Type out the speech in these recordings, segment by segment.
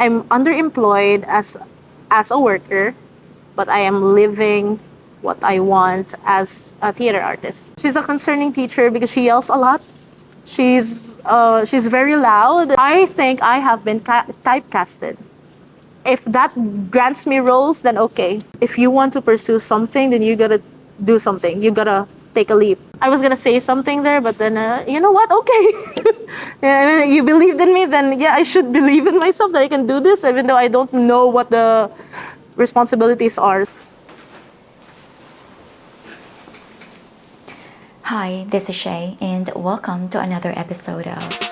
I'm underemployed as a worker, but I am living what I want as a theater artist. She's a concerning teacher because she yells a lot. She's very loud. I think I have been typecasted. If that grants me roles, then okay. If you want to pursue something, then you gotta do something. You gotta take a leap. I was gonna say something there, but then you know what? Okay. Yeah, you believed in me, then yeah, I should believe in myself that I can do this, even though I don't know what the responsibilities are. Hi, this is Shay, and welcome to another episode of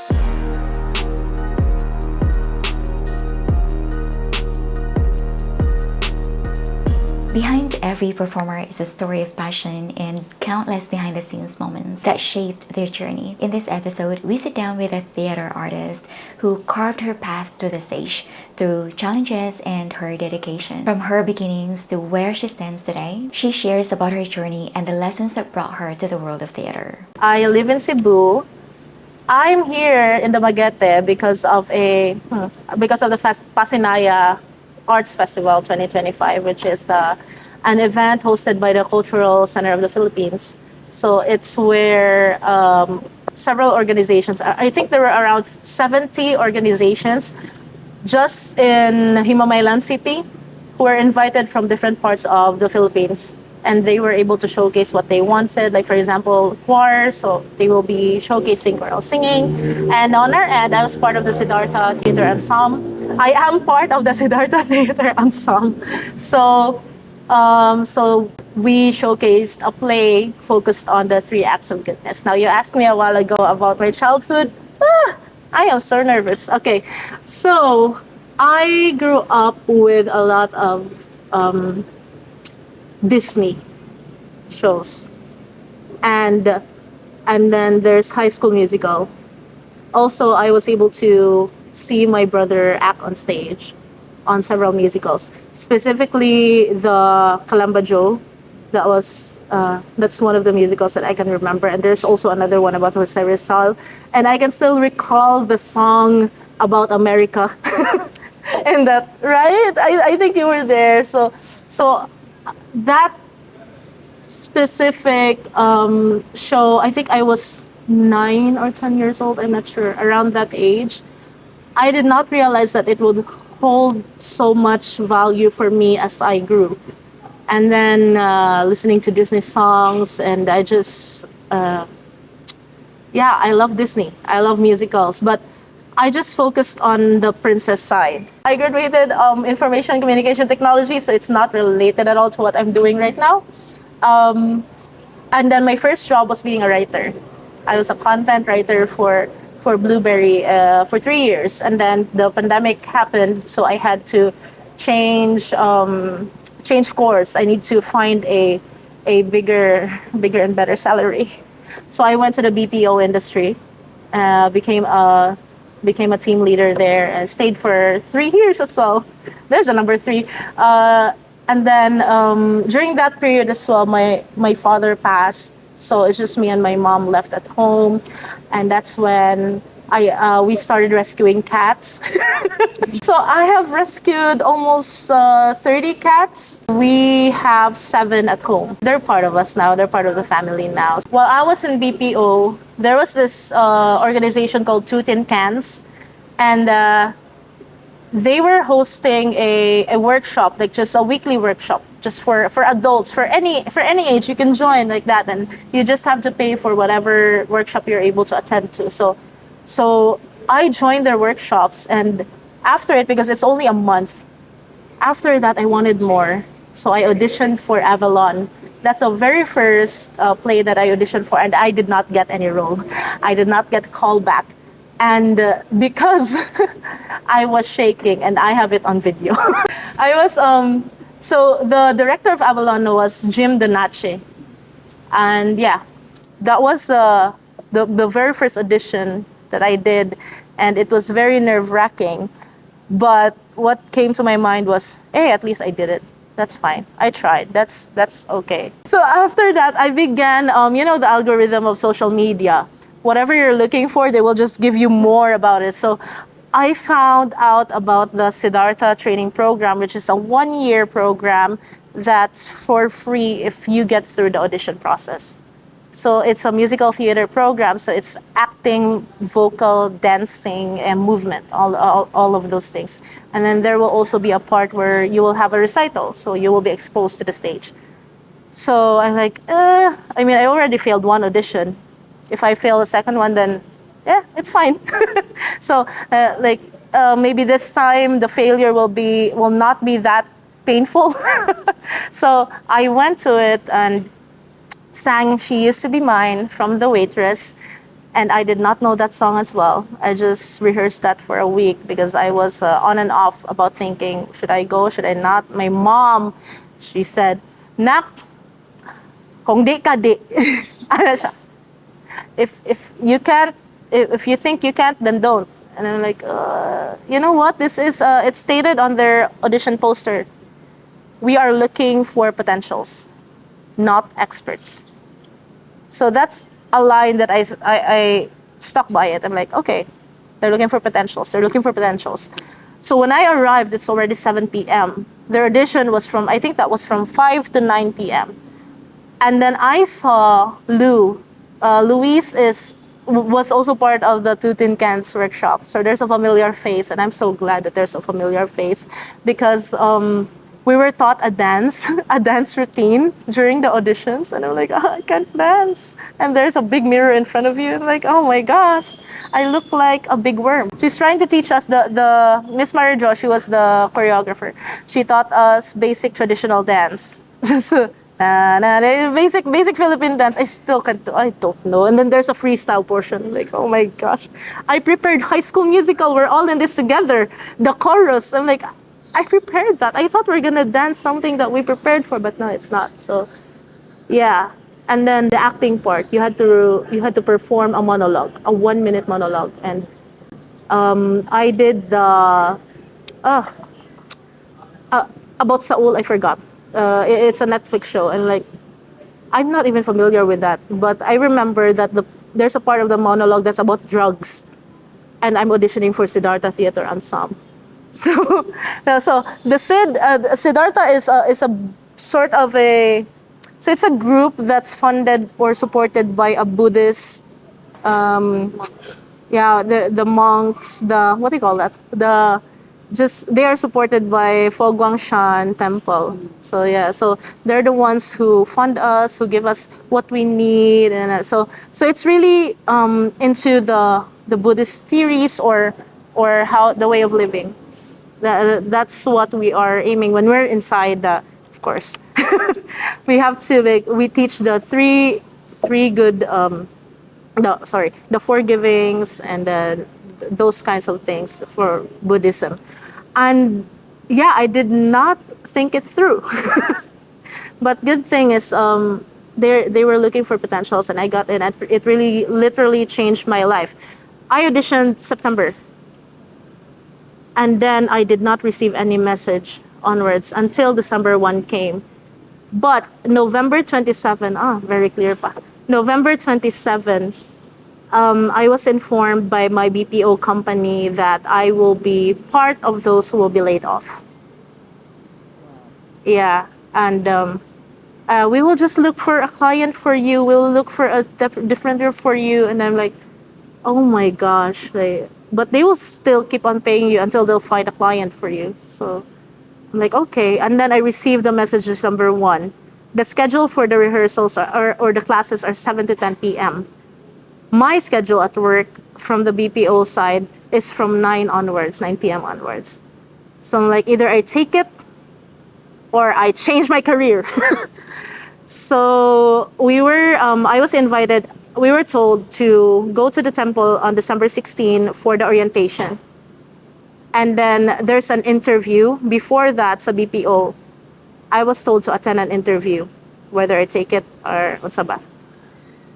Behind every performer is a story of passion and countless behind-the-scenes moments that shaped their journey. In this episode, we sit down with a theater artist who carved her path to the stage through challenges and her dedication. From her beginnings to where she stands today, she shares about her journey and the lessons that brought her to the world of theater. I live in Cebu. I'm here in the Magete because of the Pasinaya Arts Festival 2025, which is an event hosted by the Cultural Center of the Philippines. So it's where several organizations, I think there were around 70 organizations just in Himamaylan City who were invited from different parts of the Philippines. And they were able to showcase what they wanted. Like, for example, choir, so they will be showcasing choral singing. And on our end, I was part of the Siddhartha Theater Ensemble. I am part of the Siddhartha Theater Ensemble. So we showcased a play focused on the three acts of goodness. Now, you asked me a while ago about my childhood. I am so nervous. Okay, so I grew up with a lot of Disney shows, and then there's High School Musical. Also, I was able to see my brother act on stage on several musicals, specifically the Kalambajo. That's one of the musicals that I can remember, and there's also another one about Jose Rizal, and I can still recall the song about America. And that, right? I think you were there. So that specific show, I think I was 9 or 10 years old, I'm not sure, around that age. I did not realize that it would hold so much value for me as I grew. And then listening to Disney songs, and I love Disney. I love musicals, but I just focused on the princess side. I graduated information communication technology, so it's not related at all to what I'm doing right now. And then my first job was being a writer. I was a content writer for Blueberry for 3 years, and then the pandemic happened, so I had to change course. I need to find a bigger and better salary. So I went to the BPO industry, became a team leader there, and stayed for 3 years as well. There's a number three. And then during that period as well, my father passed. So it's just me and my mom left at home. And that's when we started rescuing cats. So I have rescued almost 30 cats. We have 7 at home. They're part of us now. They're part of the family now. While I was in BPO, there was this organization called Two Tin Cans. And they were hosting a workshop, like just a weekly workshop, just for adults, for any age. You can join like that, and you just have to pay for whatever workshop you're able to attend to. So I joined their workshops, and after it, because it's only a month, after that I wanted more. So I auditioned for Avalon. That's the very first play that I auditioned for, and I did not get any role. I did not get called back. And because I was shaking, and I have it on video. I was so the director of Avalon was Jim Donace, and yeah, that was the very first audition that I did, and it was very nerve-wracking. But what came to my mind was, hey, at least I did it. That's fine. I tried. That's okay. So after that, I began, the algorithm of social media. Whatever you're looking for, they will just give you more about it. So I found out about the Siddhartha training program, which is a 1 year program that's for free if you get through the audition process. So it's a musical theater program. So it's acting, vocal, dancing, and movement, all of those things. And then there will also be a part where you will have a recital. So you will be exposed to the stage. So I'm like, I mean, I already failed one audition. If I fail a second one, then yeah, it's fine. So maybe this time the failure will not be that painful. So I went to it and sang "She Used to Be Mine" from The Waitress. And I did not know that song as well. I just rehearsed that for a week because I was on and off about thinking, should I go, should I not? My mom, she said, "Nak, kung di ka di." Ano siya? If you can't, if you think you can't, then don't. And I'm like, you know what? This is, it's stated on their audition poster. We are looking for potentials, not experts. So that's a line that I stuck by it. I'm like, okay, they're looking for potentials. They're looking for potentials. So when I arrived, it's already 7 p.m. Their audition was from, I think that was from 5 to 9 p.m. And then I saw Lou. Luis was also part of the Two Tin Cans workshop. So there's a familiar face, and I'm so glad that there's a familiar face because we were taught a dance, a dance routine during the auditions, and I'm like, oh, I can't dance. And there's a big mirror in front of you, and like, oh my gosh, I look like a big worm. She's trying to teach us the Miss Marijo. She was the choreographer. She taught us basic traditional dance. Just basic Philippine dance. I still can't do. I don't know. And then there's a freestyle portion. Like, oh my gosh, I prepared High School Musical. We're all in this together. The chorus. I'm like, I prepared that. I thought we are gonna dance something that we prepared for, but no, it's not. So, yeah. And then the acting part, you had to perform a monologue, a 1 minute monologue, and I did the about Saul. I forgot. It's a Netflix show, and like I'm not even familiar with that, but I remember that there's a part of the monologue that's about drugs, and I'm auditioning for Siddhartha Theater Ensemble. So, so Siddhartha is a sort of a, so it's a group that's funded or supported by a Buddhist, yeah, the monks, the, what do you call that, the, just they are supported by Fo Guangshan Temple. So yeah, so they're the ones who fund us, who give us what we need, and so it's really into the Buddhist theories or how the way of living. That's what we are aiming when we're inside the, of course. We have to, like, we teach the three good the forgivings and then those kinds of things for Buddhism. And yeah, I did not think it through. But good thing is they were looking for potentials and I got in, and it really literally changed my life. I auditioned September, and then I did not receive any message onwards until December 1 came. But November 27, very clear pa. November 27, I was informed by my BPO company that I will be part of those who will be laid off. Yeah, and we will just look for a client for you. We will look for a different year for you. And I'm like, oh my gosh, like, but they will still keep on paying you until they'll find a client for you. So I'm like, okay. And then I received the message December 1. The schedule for the rehearsals or the classes are 7 to 10 p.m. My schedule at work from the BPO side is from 9 onwards, 9 p.m. onwards. So I'm like, either I take it or I change my career. So I was invited, we were told to go to the temple on December 16 for the orientation. And then there's an interview. Before that, sa BPO, I was told to attend an interview, whether I take it or what's ba.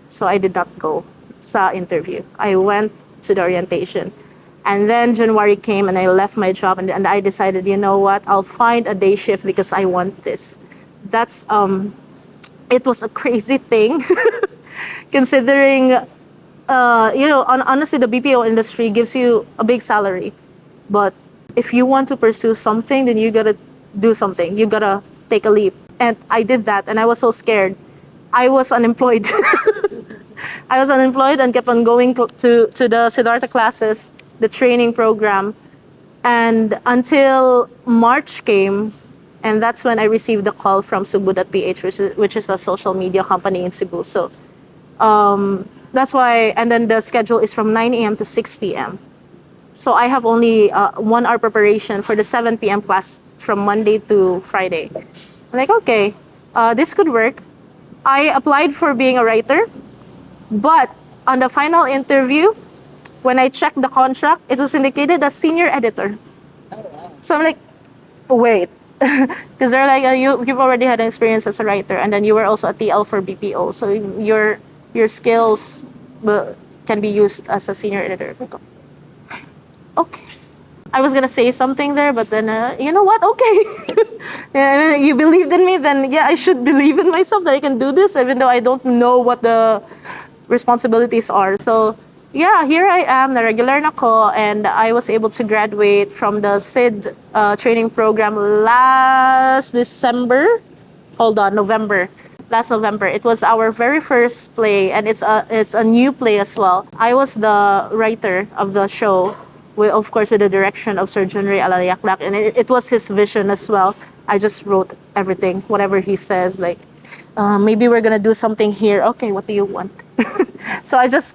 So I did not go sa interview. I went to the orientation. And then January came and I left my job and I decided, you know what, I'll find a day shift because I want this. That's, it was a crazy thing considering, honestly, the BPO industry gives you a big salary. But if you want to pursue something, then you gotta do something. You gotta take a leap. And I did that, and I was so scared. I was unemployed. I was unemployed and kept on going to the Siddhartha classes, the training program, and until March came, and that's when I received the call from Cebu.ph, which is a social media company in Cebu. So that's why, and then the schedule is from 9 a.m. to 6 p.m. So I have only 1 hour preparation for the 7 p.m. class from Monday to Friday. I'm like, okay, this could work. I applied for being a writer, but on the final interview, when I checked the contract, it was indicated as senior editor. So I'm like, wait. Because they're like, you've already had an experience as a writer, and then you were also a TL for BPO. So your skills can be used as a senior editor. Like, okay. I was gonna say something there, but then you know what? Okay, yeah, you believed in me, then yeah, I should believe in myself that I can do this, even though I don't know what the responsibilities are. So yeah, here I am, na regular na ko, and I was able to graduate from the SID training program last December. Hold on, November. Last November. It was our very first play, and it's a new play as well. I was the writer of the show, of course with the direction of Sir Junrey Alayaklak, and it was his vision as well. I just wrote everything, whatever he says, like maybe we're gonna do something here. Okay, what do you want? So I just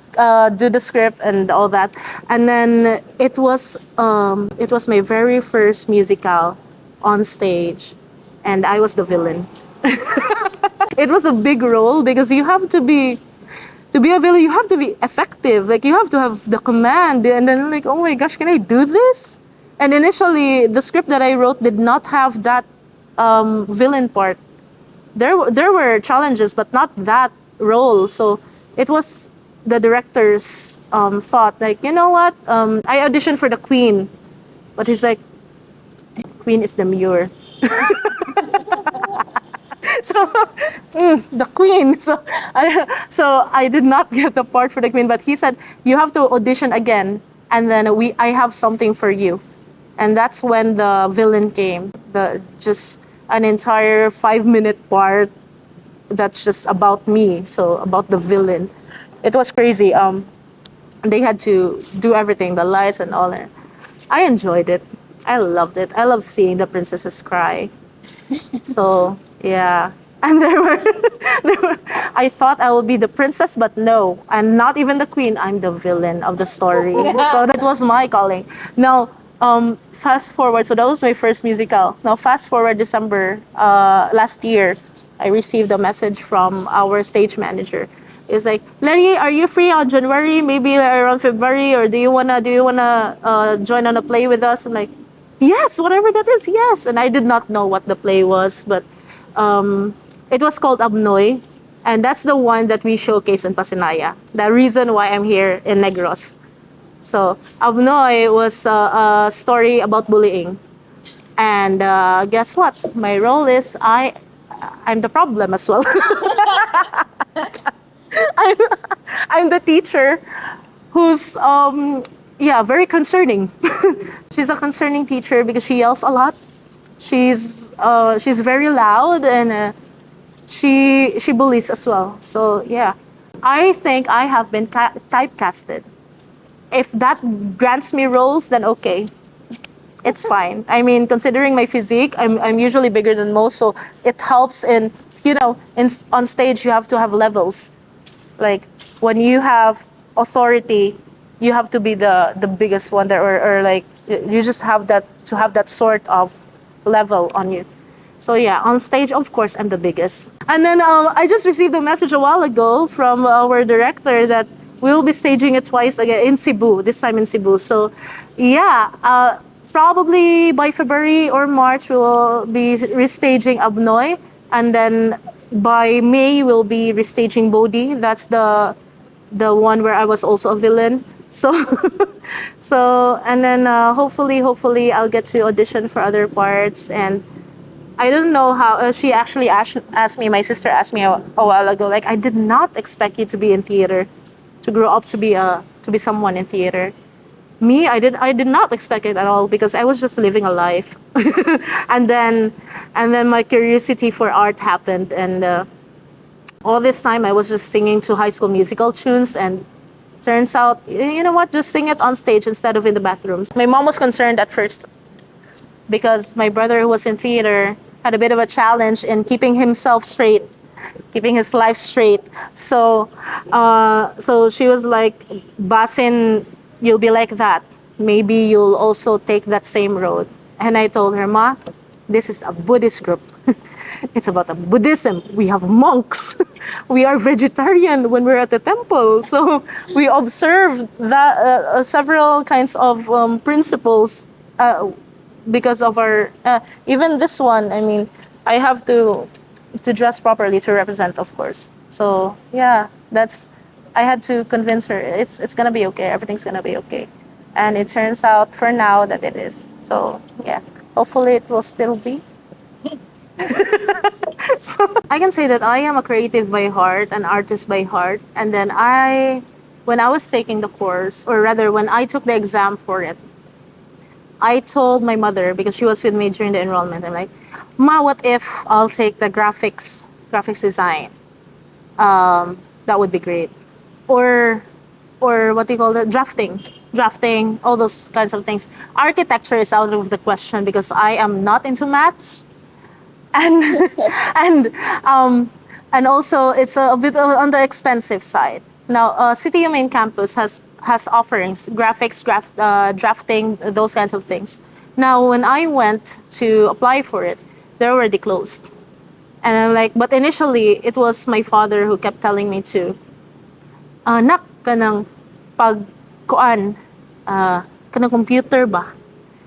do the script and all that, and then it was my very first musical on stage, and I was the villain. It was a big role because you have to be a villain, you have to be effective. Like you have to have the command, and then like, oh my gosh, can I do this? And initially, the script that I wrote did not have that villain part. There were challenges, but not that role. So it was the director's thought, like, you know what? I auditioned for the Queen, but he's like, Queen is demure. So the Queen. So I did not get the part for the Queen, but he said you have to audition again, and then I have something for you, and that's when the villain came. The just an entire 5-minute part that's just about me, so about the villain. It was crazy. They had to do everything, the lights and all that. I enjoyed it. I loved it. I love seeing the princesses cry. So yeah, and I thought I would be the princess, but no, I'm not even the queen. I'm the villain of the story. So that was my calling. Now, fast forward. So that was my first musical. Now, fast forward December last year, I received a message from our stage manager. It's like, Lenie, are you free on January? Maybe around February, or do you wanna join on a play with us? I'm like, yes, whatever that is, yes. And I did not know what the play was, but it was called Abnoy, and that's the one that we showcase in Pasinaya. The reason why I'm here in Negros. So Abnoy was a story about bullying, and guess what? My role is I'm the problem as well. I'm, I'm the teacher who's yeah, very concerning. She's a concerning teacher because she yells a lot. She's very loud, and she bullies as well. So yeah, I think I have been typecasted. If that grants me roles, then okay, it's fine. I mean, considering my physique, I'm usually bigger than most, so it helps in, on stage you have to have levels. Like when you have authority, you have to be the biggest one there, or like you just have that to have that sort of level on you. So yeah, on stage, of course, I'm the biggest. And then I just received a message a while ago from our director that we'll be staging it twice again in Cebu, this time in Cebu. So yeah, probably by February or March, we'll be restaging Abnoy. And then by May, we'll be restaging Bodhi. That's the one where I was also a villain. So, and then hopefully I'll get to audition for other parts. And I don't know how she actually asked me. My sister asked me a while ago. Like, I did not expect you to be in theater, to grow up to be someone in theater. Me, I did not expect it at all because I was just living a life. and then and then my curiosity for art happened, and all this time I was just singing to High School Musical tunes, and turns out, you know what, just sing it on stage instead of in the bathrooms. My mom was concerned at first because my brother, who was in theater, had a bit of a challenge in keeping himself straight, keeping his life straight. So she was like, Basin, you'll be like that. Maybe you'll also take that same road. And I told her, Ma, this is a Buddhist group. It's about a Buddhism. We have monks. We are vegetarian when we're at the temple. So we observe that several kinds of principles because of our even this one. I mean, I have to dress properly to represent, of course. So yeah, that's, I had to convince her it's gonna be okay. Everything's gonna be okay, and it turns out for now that it is. So yeah, hopefully it will still be. So I can say that I am a creative by heart, an artist by heart, and then when I was taking the course, or rather when I took the exam for it, I told my mother, because she was with me during the enrollment, I'm like, Ma, what if I'll take the graphics design? That would be great. Or, or what do you call it? Drafting, all those kinds of things. Architecture is out of the question because I am not into maths, and and um, and also it's a bit on the expensive side. Now, CTU main campus has offerings, graphics, drafting, those kinds of things. Now, when I went to apply for it, they're already closed. And I'm like, but initially, it was my father who kept telling me to, nak, kanang pagkuan, kanang computer ba?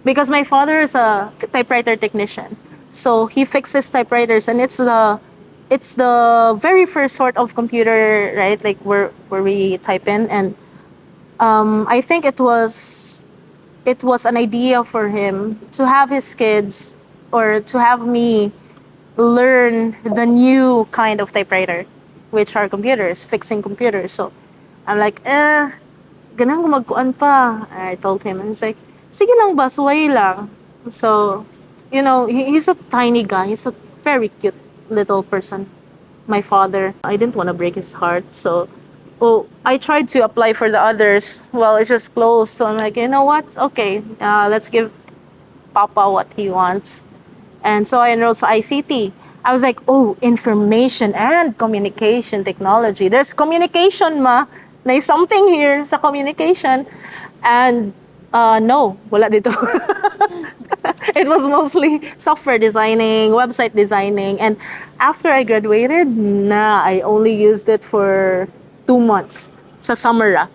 Because my father is a typewriter technician. So he fixes typewriters, and it's the very first sort of computer, right? Like where we type in, and I think it was an idea for him to have his kids, or to have me learn the new kind of typewriter, which are computers, fixing computers. So I'm like, ganang ko magkuan pa. I told him, and he's like, sige lang ba, suway lang. So, he's a tiny guy. He's a very cute little person. My father, I didn't want to break his heart. So, I tried to apply for the others. Well, it just closed. So I'm like, you know what? Okay, let's give Papa what he wants. And so I enrolled sa ICT. I was like, oh, information and communication technology. There's communication, ma. There's something here sa communication. And no, wala dito. It was mostly software designing, website designing. And after I graduated, I only used it for 2 months sa summer.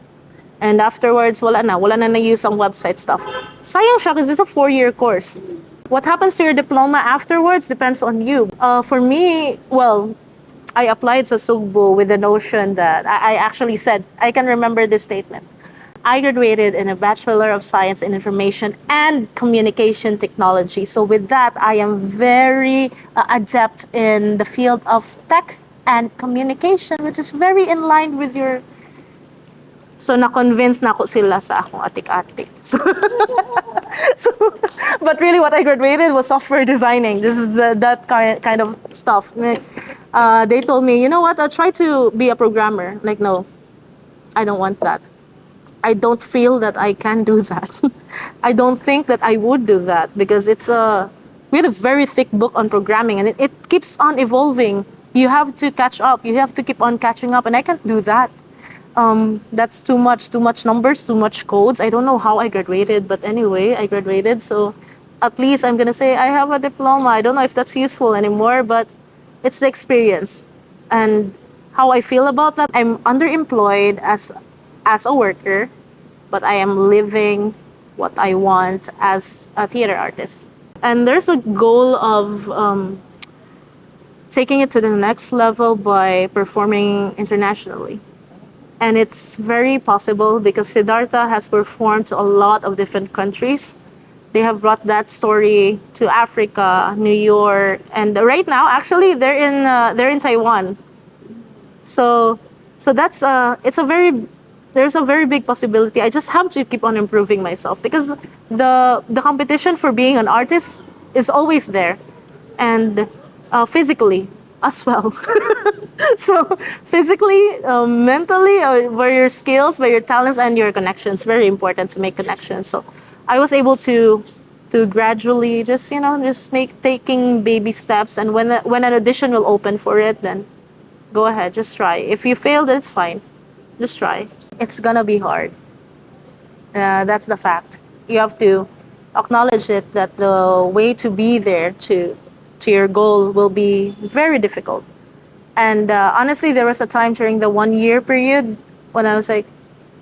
And afterwards, wala na na-use ang website stuff. Sayang siya because it's a 4-year course. What happens to your diploma afterwards depends on you. For me, well, I applied sa Sugbo with the notion that I actually said, I can remember this statement. I graduated in a Bachelor of Science in Information and Communication Technology. So with that, I am very adept in the field of tech and communication, which is very in line with your... So na-convince na ako sila sa akong atik-atik. So, but really what I graduated was software designing. This is that kind of stuff. They told me, you know what, I'll try to be a programmer. Like, no, I don't want that. I don't feel that I can do that. I don't think that I would do that because we had a very thick book on programming, and it keeps on evolving. You have to catch up. You have to keep on catching up, and I can't do that. That's too much numbers, too much codes. I don't know how I graduated, but anyway, I graduated. So at least I'm gonna say I have a diploma. I don't know if that's useful anymore, but it's the experience. And how I feel about that, I'm underemployed as a worker, but I am living what I want as a theater artist. And there's a goal of taking it to the next level by performing internationally. And it's very possible because Siddhartha has performed to a lot of different countries. They have brought that story to Africa, New York, and right now, actually, they're in Taiwan. So that's it's a very there's a very big possibility I just have to keep on improving myself, because the competition for being an artist is always there, and physically as well. So physically, mentally, by your skills, by your talents, and your connections, very important to make connections. So I was able to gradually just, just make taking baby steps, and when an audition will open for it, then go ahead, just try. If you fail, then it's fine, just try. It's gonna be hard. That's the fact. You have to acknowledge it, that the way to be there to your goal will be very difficult. And honestly, there was a time during the 1 year period when I was like,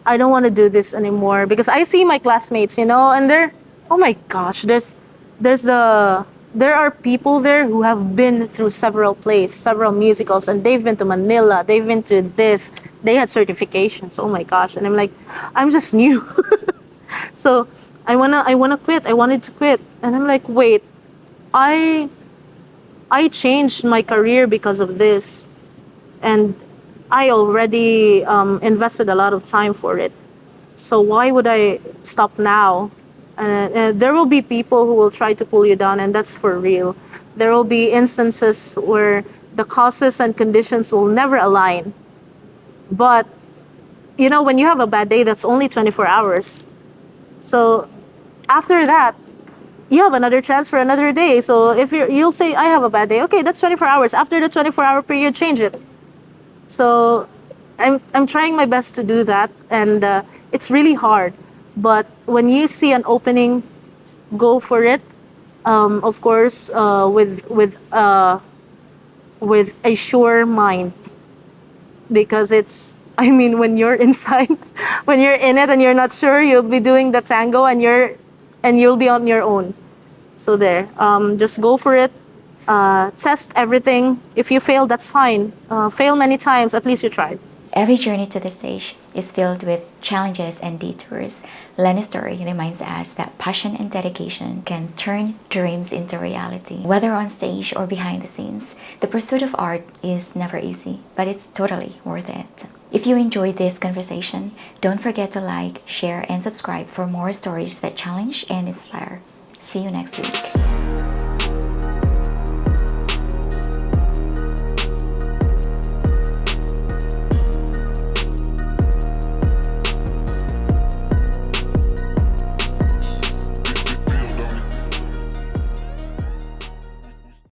I don't want to do this anymore, because I see my classmates, and they're, oh my gosh, there's the there are people there who have been through several plays, several musicals, and they've been to Manila, they've been to this, they had certifications. Oh my gosh, and I'm like, I'm just new. So I wanna quit. I wanted to quit, and I'm like, wait, I I changed my career because of this, and I already invested a lot of time for it. So why would I stop now? There will be people who will try to pull you down, and that's for real. There will be instances where the causes and conditions will never align. But when you have a bad day, that's only 24 hours. So after that, you have another chance for another day. So if you'll say, I have a bad day, okay, that's 24 hours. After the 24-hour period, change it. So I'm trying my best to do that, and it's really hard. But when you see an opening, go for it. Of course, with a sure mind, because it's. I mean, when you're inside, when you're in it, and you're not sure, you'll be doing the tango, and you'll be on your own. So there, just go for it. Test everything. If you fail, that's fine. Fail many times, at least you tried. Every journey to the stage is filled with challenges and detours. Lenie's story reminds us that passion and dedication can turn dreams into reality. Whether on stage or behind the scenes, the pursuit of art is never easy, but it's totally worth it. If you enjoyed this conversation, don't forget to like, share, and subscribe for more stories that challenge and inspire. See you next week.